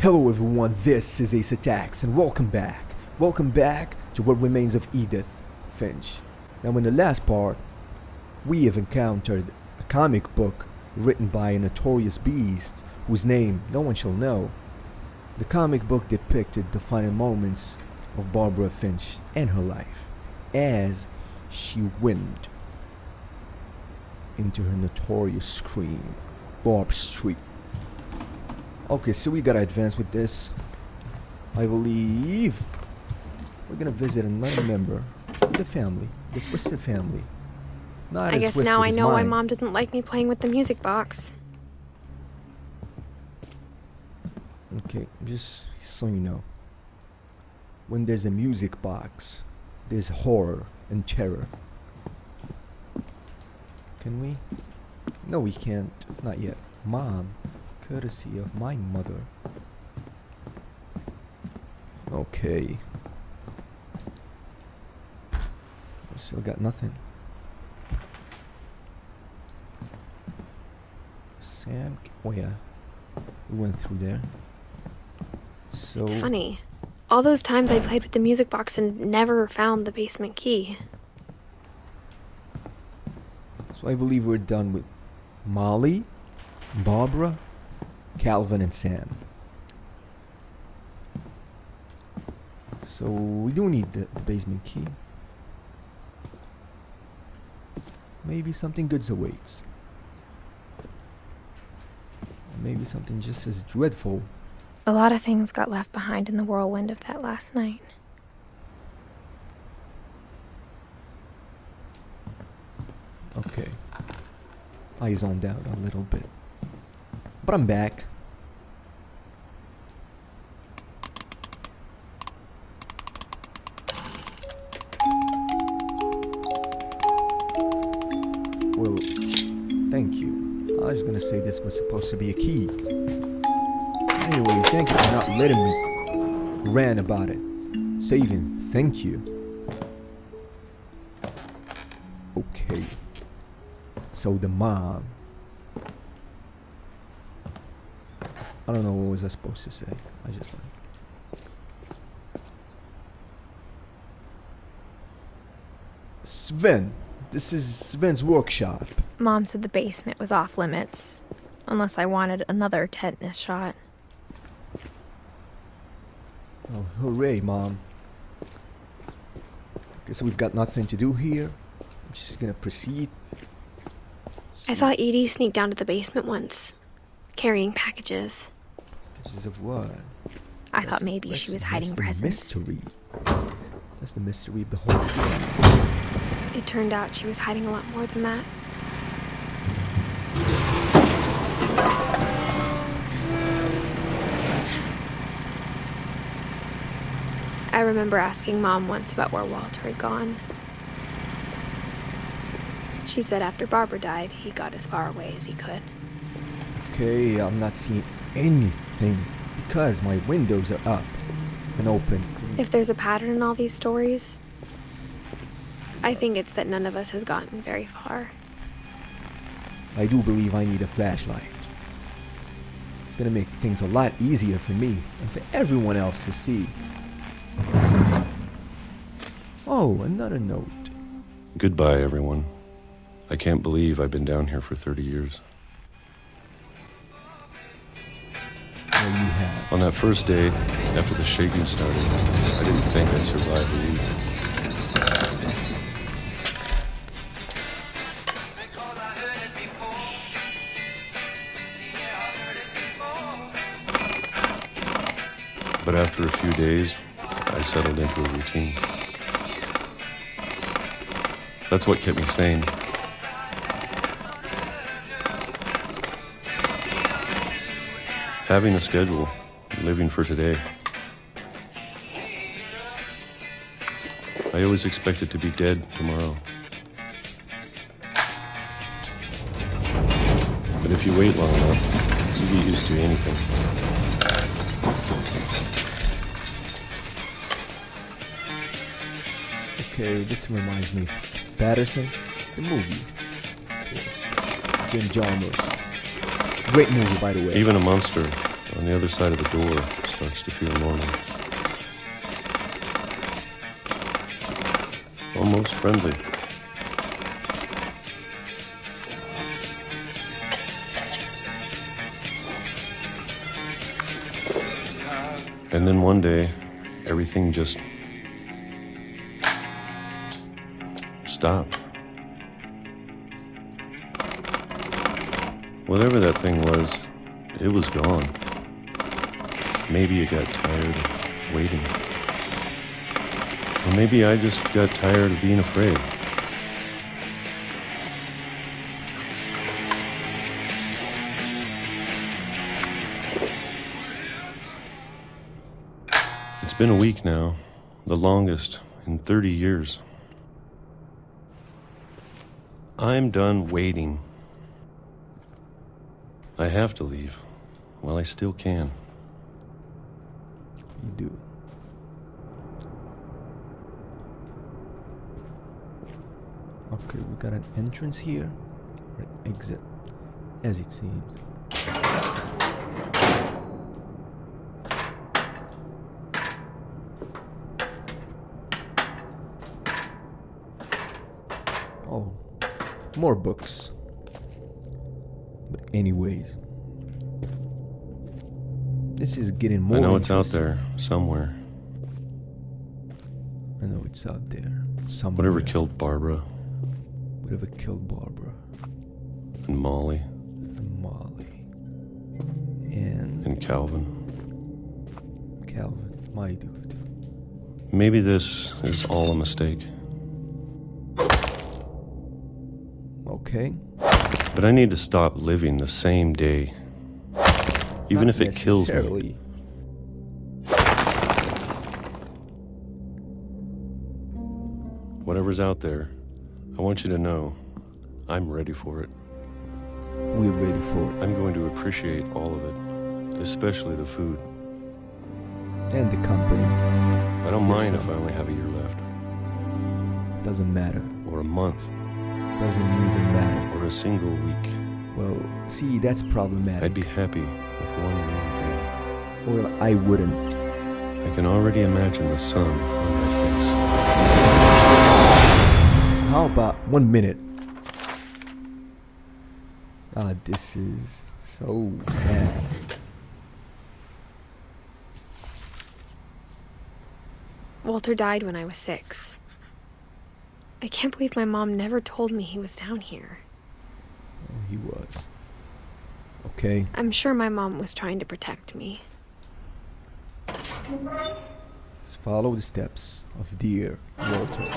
Hello everyone, this is Ace Attacks and welcome back. Welcome back to what remains of Edith Finch. Now in the last part, we have encountered a comic book written by a notorious beast whose name no one shall know. The comic book depicted the final moments of Barbara Finch and her life as she went into her notorious scream, Barb Street. Okay, so we gotta advance with this. I believe we're gonna visit another member of the family, the Twisted family. Not I as guess twisted now I as know why mine. Mom didn't like me playing with the music box. Okay, just so you know, when there's a music box, there's horror and terror. Can we? No, we can't. Not yet. Mom, courtesy of my mother. Okay. We still got nothing. Sam, oh yeah, we went through there. So It's funny. All those times I played with the music box and never found the basement key. So I believe we're done with Molly, Barbara, Calvin, and Sam. So we do need the basement key. Maybe something good awaits. Or maybe something just as dreadful. A lot of things got left behind in the whirlwind of that last night. Okay. I zoned out a little bit. But I'm back. Well, thank you. I was gonna say this was supposed to be a key. Anyway, thank you for not letting me rant about it. Saving, thank you. Okay. So the mom. I don't know what was I supposed to say. I just like Sven. This is Sven's workshop. Mom said the basement was off limits, unless I wanted another tetanus shot. Oh, hooray, Mom. Guess we've got nothing to do here. I'm just gonna proceed. I saw Edie sneak down to the basement once, carrying packages. Packages of what? I thought maybe she was hiding presents. Mystery. That's the mystery of the whole thing. It turned out she was hiding a lot more than that. I remember asking Mom once about where Walter had gone. She said after Barbara died, he got as far away as he could. Okay, I'm not seeing anything because my windows are up and open. If there's a pattern in all these stories, I think it's that none of us has gotten very far. I do believe I need a flashlight. It's gonna make things a lot easier for me and for everyone else to see. Oh, another note. Goodbye, everyone. I can't believe I've been down here for 30 years. Well, you have. On that first day, after the shaking started, I didn't think I'd survive a week. But after a few days, I settled into a routine. That's what kept me sane. Having a schedule, living for today. I always expected to be dead tomorrow. But if you wait long enough, you get used to anything. Okay, this reminds me of Patterson, the movie, of course. Jim Jarmusch. Great movie, by the way. Even a monster on the other side of the door starts to feel normal. Almost friendly. And then one day, everything just stopped. Whatever that thing was, it was gone. Maybe it got tired of waiting. Or maybe I just got tired of being afraid. It's been a week now, the longest in 30 years. I'm done waiting. I have to leave while I still can. You do. Okay, we got an entrance here, or an exit, as it seems. Oh, more books. But anyways, this is getting more I know it's out interesting. there somewhere. I know it's out there somewhere. Whatever killed Barbara Whatever killed Barbara and Molly and Molly and Calvin. Calvin, my dude. Maybe this is all a mistake. Okay. But I need to stop living the same day. Even Not if it kills me. necessarily. Whatever's out there, I want you to know I'm ready for it. We're ready for it. I'm going to appreciate all of it, especially the food. And the company. I don't Yes, mind if sir. I only have a year left, Doesn't matter. or a month, Doesn't even matter. or a single week. Well, see, that's problematic. I'd be happy with one more day. Well, I wouldn't. I can already imagine the sun on my face. How about 1 minute? Ah, this is so sad. Walter died when I was 6. I can't believe my mom never told me he was down here. Oh, he was. Okay. I'm sure my mom was trying to protect me. Let's follow the steps of dear Walter.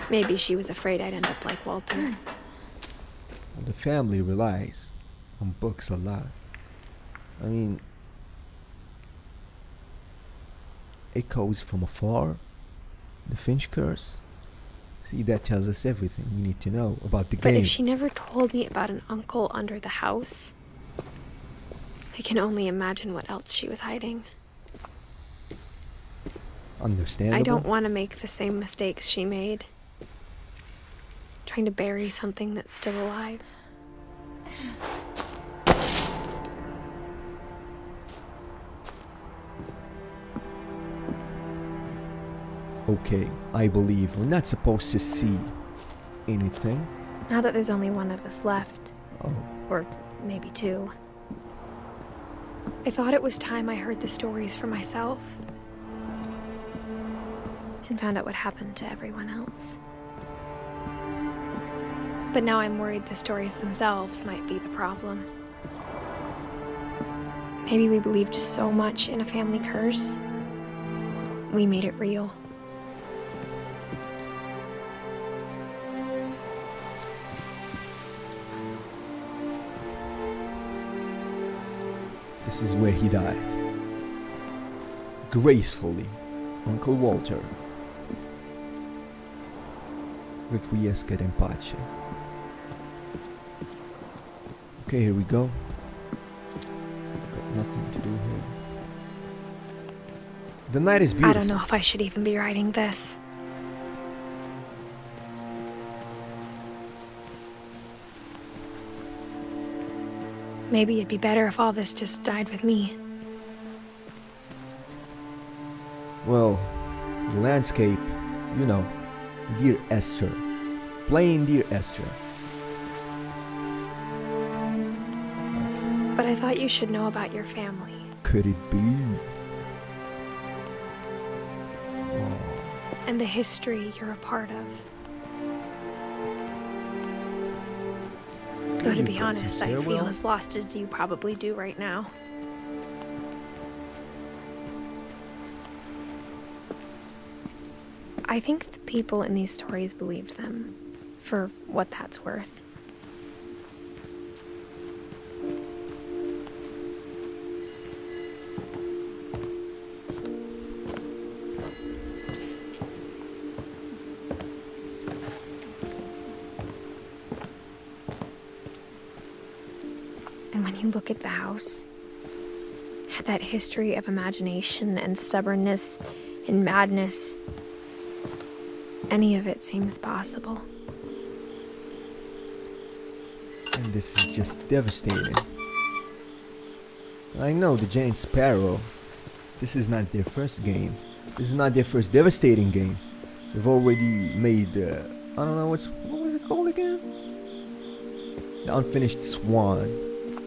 Maybe she was afraid I'd end up like Walter. The family relies on books a lot. I mean, echoes from afar, the Finch curse. See, that tells us everything you need to know about the But game. if she never told me about an uncle under the house, I can only imagine what else she was hiding. Understandable. I don't want to make the same mistakes she made. Trying to bury something that's still alive. Okay, I believe we're not supposed to see anything. Now that there's only one of us left, Oh, or maybe 2, I thought it was time I heard the stories for myself and found out what happened to everyone else. But now I'm worried the stories themselves might be the problem. Maybe we believed so much in a family curse, we made it real. this is where he died. Gracefully, Uncle Walter. Requiescat in pace. Okay, here we go. Got nothing to do here. The night is beautiful. I don't know if I should even be writing this. Maybe it'd be better if all this just died with me. Well, the landscape, you know, Dear Esther. Plain Dear Esther. But I thought you should know about your family. Could it be? Oh, And the history you're a part of. Though to be honest, I feel as lost as you probably do right now. I think the people in these stories believed them, for what that's worth. And when you look at the house, that history of imagination and stubbornness and madness, any of it seems possible. and this is just devastating. I know the Giant Sparrow. This is not their first game. This is not their first devastating game. They've already made, I don't know, what was it called again? The Unfinished Swan.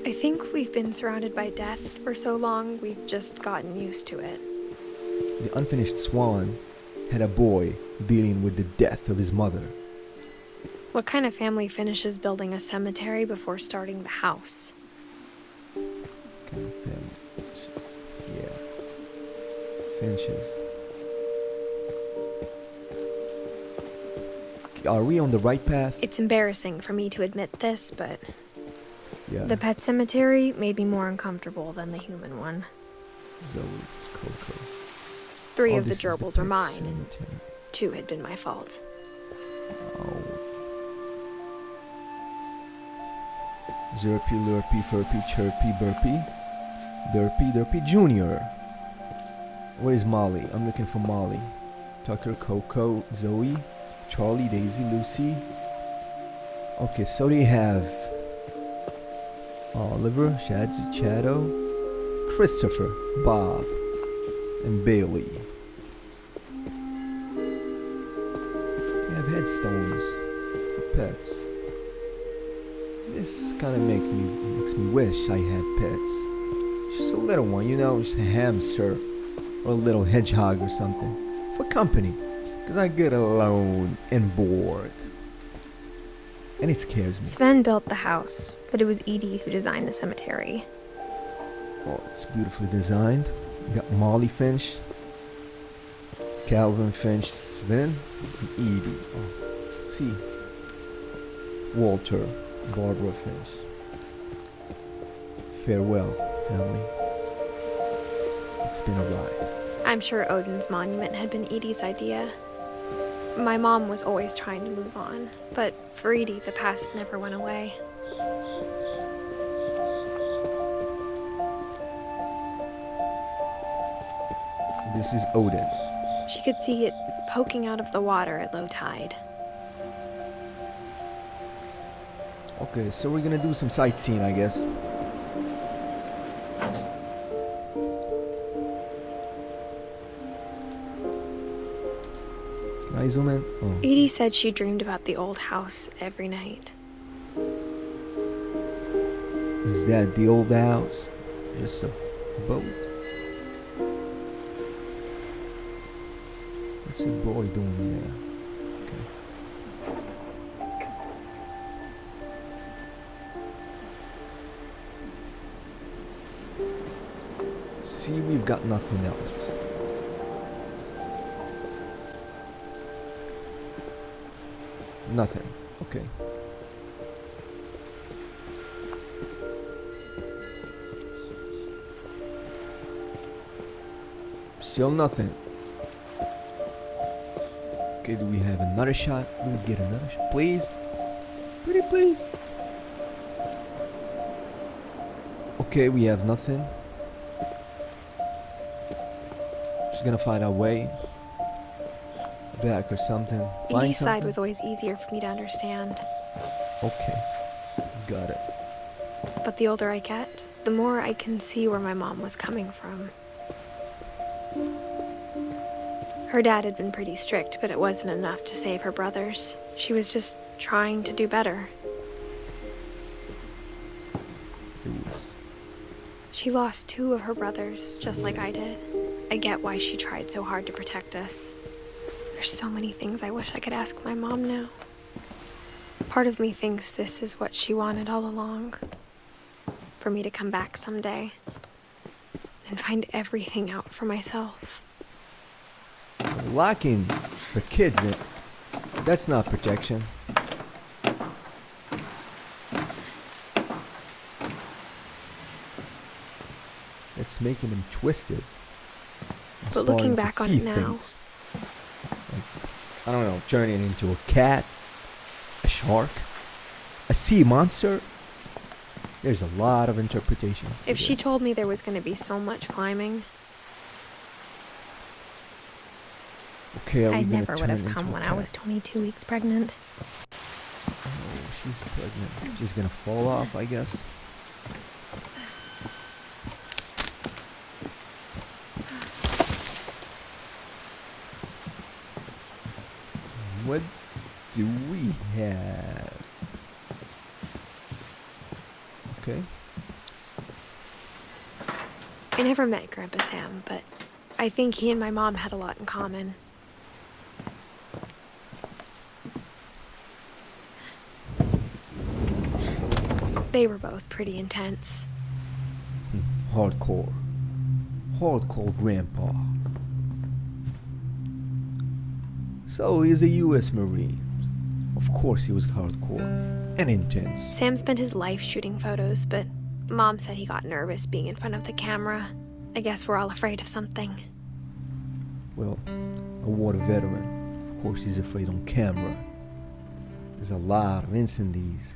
I think we've been surrounded by death for so long, we've just gotten used to it. The Unfinished Swan had a boy dealing with the death of his mother. What kind of family finishes building a cemetery before starting the house? Kind of family finches. Yeah. Finches. Are we on the right path? It's embarrassing for me to admit this, but Yeah. the pet cemetery made me more uncomfortable than the human one. Zoe, Coco. 3 Oh, of the this is gerbils are pet mine, and cemetery. 2 had been my fault. Oh. Zerpy, Lurpy, Furpy, Chirpy, Burpy. Derpy, Derpy Jr. Where's Molly? I'm looking for Molly. Tucker, Coco, Zoe, Charlie, Daisy, Lucy. Okay, so they have Oliver, Shadsy, Chado, Christopher, Bob, and Bailey. They have headstones for pets. This kind of makes me wish I had pets. Just a little one, you know, just a hamster or a little hedgehog or something for company, because I get alone and bored, and it scares me. Sven built the house, but it was Edie who designed the cemetery. Oh, it's beautifully designed. You got Molly Finch, Calvin Finch, Sven, and Edie. Oh, see, Walter, Barbara Finch. Farewell, family. It's been a ride. I'm sure Odin's monument had been Edie's idea. My mom was always trying to move on, but for Edie, the past never went away. This is Odin. She could see it poking out of the water at low tide. Okay, so we're gonna do some sightseeing, I guess. Can I zoom in? Oh. Edie said she dreamed about the old house every night. Is that the old house? Just a boat? What's the boy doing there? Okay. See, we've got nothing else. Nothing. Okay. Still nothing. Okay, do we have another shot? Do we get another shot? Please? Pretty please? Okay, we have nothing. Just gonna find our way back or something. Find Edie's side something? was always easier for me to understand. Okay, got it. But the older I get, the more I can see where my mom was coming from. Her dad had been pretty strict, but it wasn't enough to save her brothers. She was just trying to do better. She lost 2 of her brothers, just like I did. I get why she tried so hard to protect us. There's so many things I wish I could ask my mom now. Part of me thinks this is what she wanted all along. For me to come back someday and find everything out for myself. Locking the kids in, that's not protection. It's making them twisted. But looking back on it now, I don't know, turning into a cat, a shark, a sea monster. There's a lot of interpretations. If she told me there was going to be so much climbing, okay, I never would have come when I was 22 weeks pregnant. Oh, she's pregnant. She's gonna fall off, I guess. What do we have? Okay. I never met Grandpa Sam, but I think he and my mom had a lot in common. They were both pretty intense. Hardcore. Hardcore grandpa. So he's a U.S. Marine. Of course he was hardcore and intense. Sam spent his life shooting photos, but Mom said he got nervous being in front of the camera. I guess we're all afraid of something. Well, a war veteran. Of course he's afraid on camera. There's a lot of incendies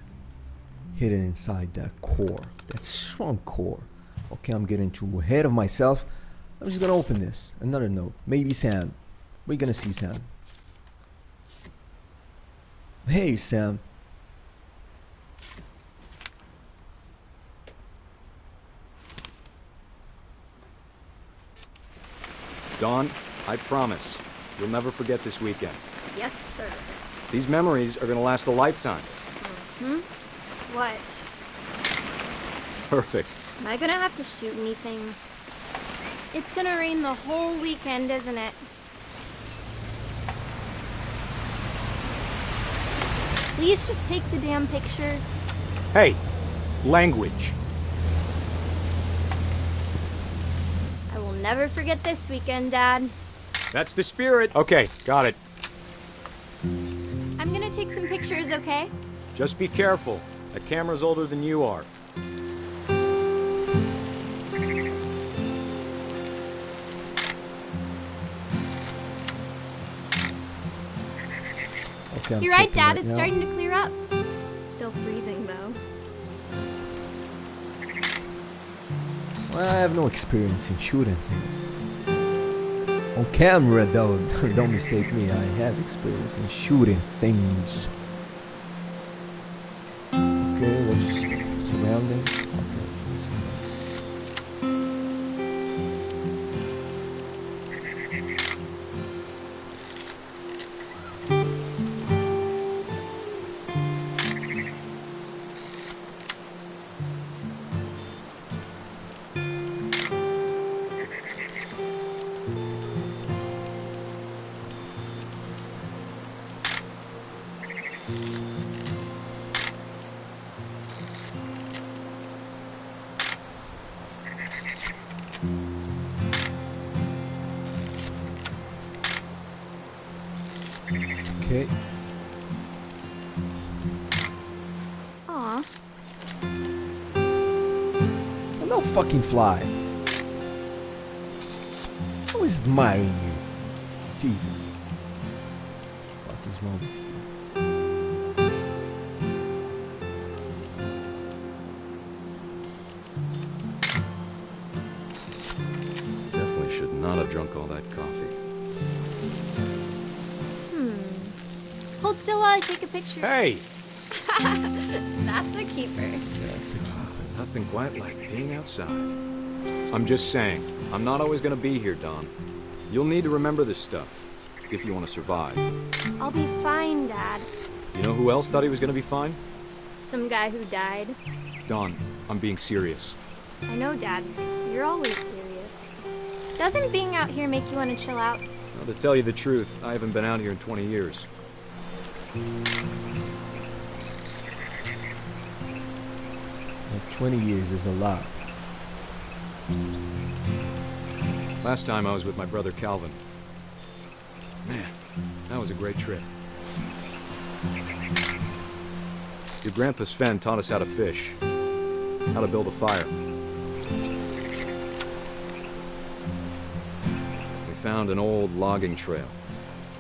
hidden inside that core, that strong core. Okay, I'm getting too ahead of myself. I'm just gonna open this. Another note. Maybe Sam. We're gonna see Sam. Hey, Sam. Dawn, I promise, you'll never forget this weekend. Yes, sir. These memories are gonna last a lifetime. What? Perfect. Am I gonna have to shoot anything? It's gonna rain the whole weekend, isn't it? Please just take the damn picture. Hey, language. I will never forget this weekend, Dad. That's the spirit. Okay, got it. I'm gonna take some pictures, okay? Just be careful. That camera's older than you are. Okay, You're right, Dad. It's starting to clear up. Still freezing, though. Well, I have no experience in shooting things. On camera, though, don't mistake me, I have experience in shooting things. Okay, let's surroundings. Okay, okay. Aw. Well, no fucking fly. I was admiring you. Jesus. What is wrong with you? Definitely should not have drunk all that coffee. Hold still while I take a picture. Hey! That's a keeper. Yes, Nothing quite like being outside. I'm just saying, I'm not always gonna be here, Don. You'll need to remember this stuff, if you want to survive. I'll be fine, Dad. You know who else thought he was gonna be fine? Some guy who died. Don, I'm being serious. I know, Dad. You're always serious. Doesn't being out here make you want to chill out? Well, to tell you the truth, I haven't been out here in 20 years. Like 20 years is a lot. Last time I was with my brother Calvin. Man, that was a great trip. Your grandpa Sven taught us how to fish, how to build a fire. We found an old logging trail.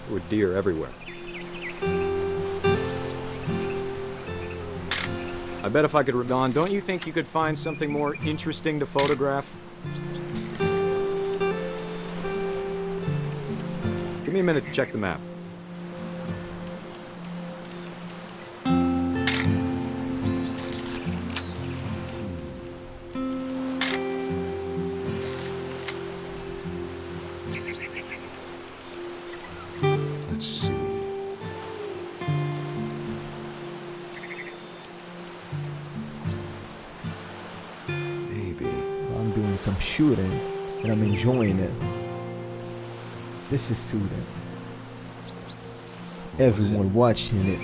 There were deer everywhere. I bet if I could, Don, don't you think you could find something more interesting to photograph? Give me a minute to check the map. Let's see. Maybe. I'm doing some shooting and I'm enjoying it. This is soothing. Everyone watching it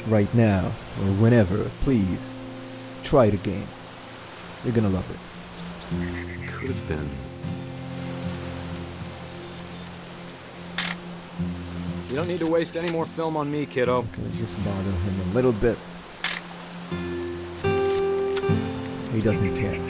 right now or whenever, please try the game. You're gonna love it. Could have been. You don't need to waste any more film on me, kiddo. I'm gonna just bother him a little bit. He doesn't care.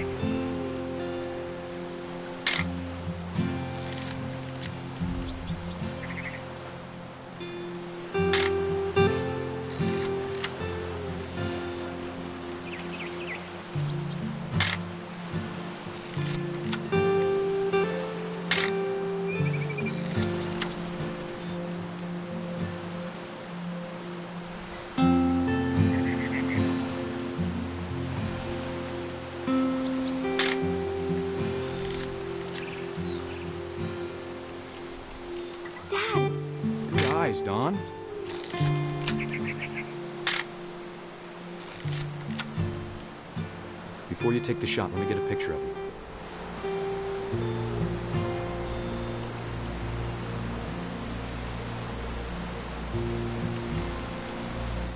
Dad! Good eyes, Don. Before you take the shot, let me get a picture of you.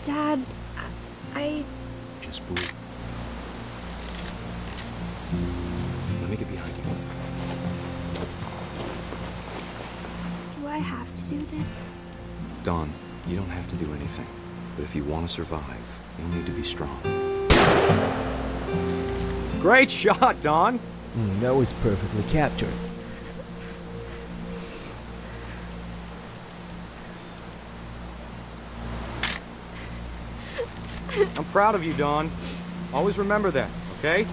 Dad, I... Just breathe. Let me get behind you. Do I have to do this? Don, you don't have to do anything. But if you want to survive, you'll need to be strong. Great shot, Don! That was perfectly captured. I'm proud of you, Don. Always remember that, okay?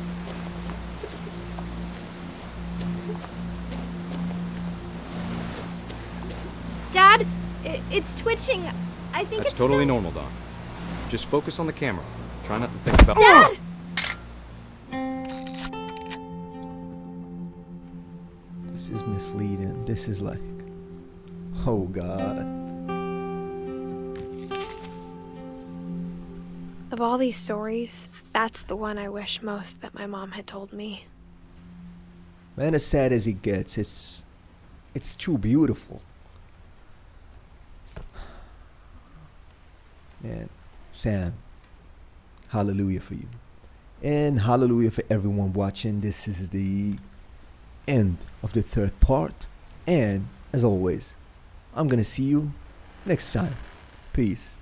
Dad, it's twitching. I think That's it's totally so... normal, Don. Just focus on the camera. Try not to think about... Dad! This is misleading. This is like... Oh God. Of all these stories, that's the one I wish most that my mom had told me. Man, as sad as it gets, it's too beautiful. Man, Sam, hallelujah for you. And hallelujah for everyone watching. This is the end of the third part. And as always, I'm gonna see you next time. Peace.